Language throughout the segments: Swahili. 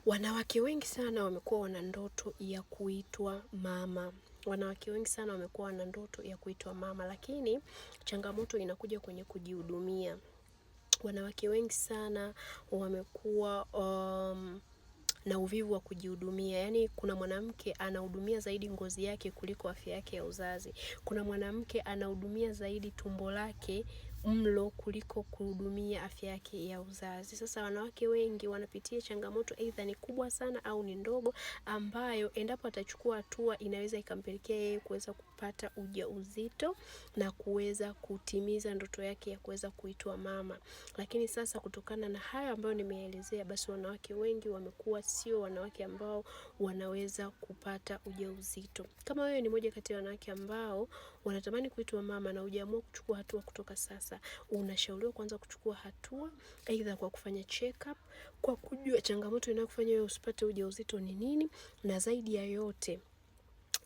Wanawake wengi sana wamekuwa wana ndoto ya kuitwa mama. Wanawake wengi sana wamekuwa wana ndoto ya kuitwa mama, lakini changamoto inakuja kwenye kujihudumia. Wanawake wengi sana wamekuwa na uvivu wa kujihudumia. Yaani kuna mwanamke anahudumia zaidi ngozi yake kuliko afya yake ya uzazi. Kuna mwanamke anahudumia zaidi tumbo lake mlo kuliko kuhudumia afya yake ya uzazi. Sasa wanawake wengi wanapitia changamoto aidha ni kubwa sana au ni ndogo, ambayo endapo atachukua hatua inaweza ikampelekea yeye kuweza kupata ujauzito na kuweza kutimiza ndoto yake ya kuweza kuitwa mama. Lakini sasa kutokana na hayo ambayo nimeelezea, basi wanawake wengi wamekuwa sio wanawake ambao wanaweza kupata ujauzito. Kama wewe ni moja kati ya wanawake ambao wanatamani kuitwa mama na hujaamua kuchukua hatua kutoka sasa, unashauriwa kwanza kuchukua hatua, aidha kwa kufanya check up, kwa kujua changamoto inayokufanya wewe usipate ujauzito ni nini, na zaidi ya yote,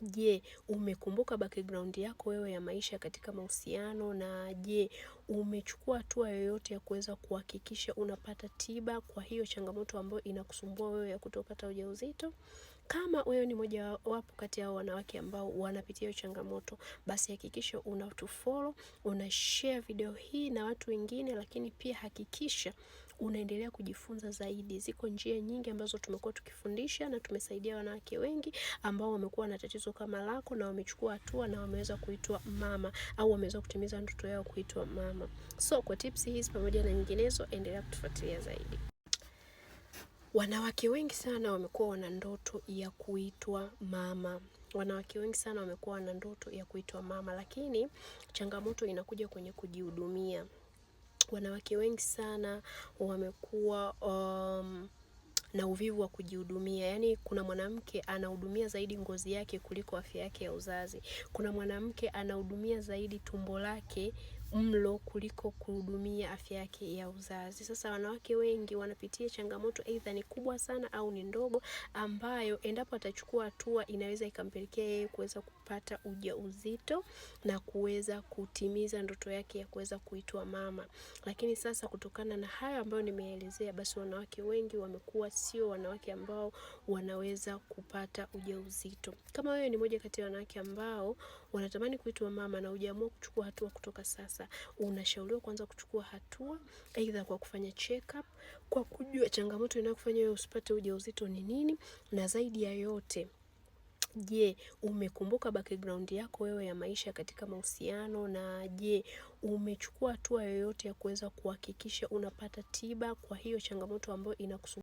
je, umekumbuka background yako wewe ya maisha katika mahusiano, na je, umechukua hatua yoyote ya kuweza kuhakikisha unapata tiba kwa hiyo changamoto ambayo inakusumbua wewe ya kutopata ujauzito? Kama wewe ni moja wapo kati ya wanawake ambao wanapitia hiyo changamoto, basi hakikisha unatufollow, unashare video hii na watu wengine, lakini pia hakikisha unaendelea kujifunza zaidi. Ziko njia nyingi ambazo tumekuwa tukifundisha na tumesaidia wanawake wengi ambao wamekuwa na tatizo kama lako na wamechukua hatua na wameweza kuitwa mama au wameweza kutimiza ndoto yao kuitwa mama. So kwa tips hizi pamoja na nyinginezo, endelea kutufuatilia zaidi. Wanawake wengi sana wamekuwa wana ndoto ya kuitwa mama. Wanawake wengi sana wamekuwa wana ndoto ya kuitwa mama, lakini changamoto inakuja kwenye kujihudumia. Wanawake wengi sana wamekuwa na uvivu wa kujihudumia. Yaani kuna mwanamke anahudumia zaidi ngozi yake kuliko afya yake ya uzazi. Kuna mwanamke anahudumia zaidi tumbo lake mlo kuliko kuhudumia afya yake ya uzazi. Sasa wanawake wengi wanapitia changamoto aidha ni kubwa sana au ni ndogo, ambayo endapo atachukua hatua inaweza ikampelekea yeye kuweza kupata ujauzito na kuweza kutimiza ndoto yake ya kuweza kuitwa mama. Lakini sasa kutokana na hayo ambayo nimeelezea, basi wanawake wengi wamekuwa sio wanawake ambao wanaweza kupata ujauzito. Kama wewe ni moja kati ya wanawake ambao wanatamani kuitwa mama na hujaamua kuchukua hatua kutoka sasa, unashauriwa kwanza kuchukua hatua, aidha kwa kufanya check up, kwa kujua changamoto inayokufanya wewe usipate ujauzito ni nini, na zaidi ya yote, je, umekumbuka background yako wewe ya maisha katika mahusiano, na je, umechukua hatua yoyote ya kuweza kuhakikisha unapata tiba kwa hiyo changamoto ambayo inakusumbua?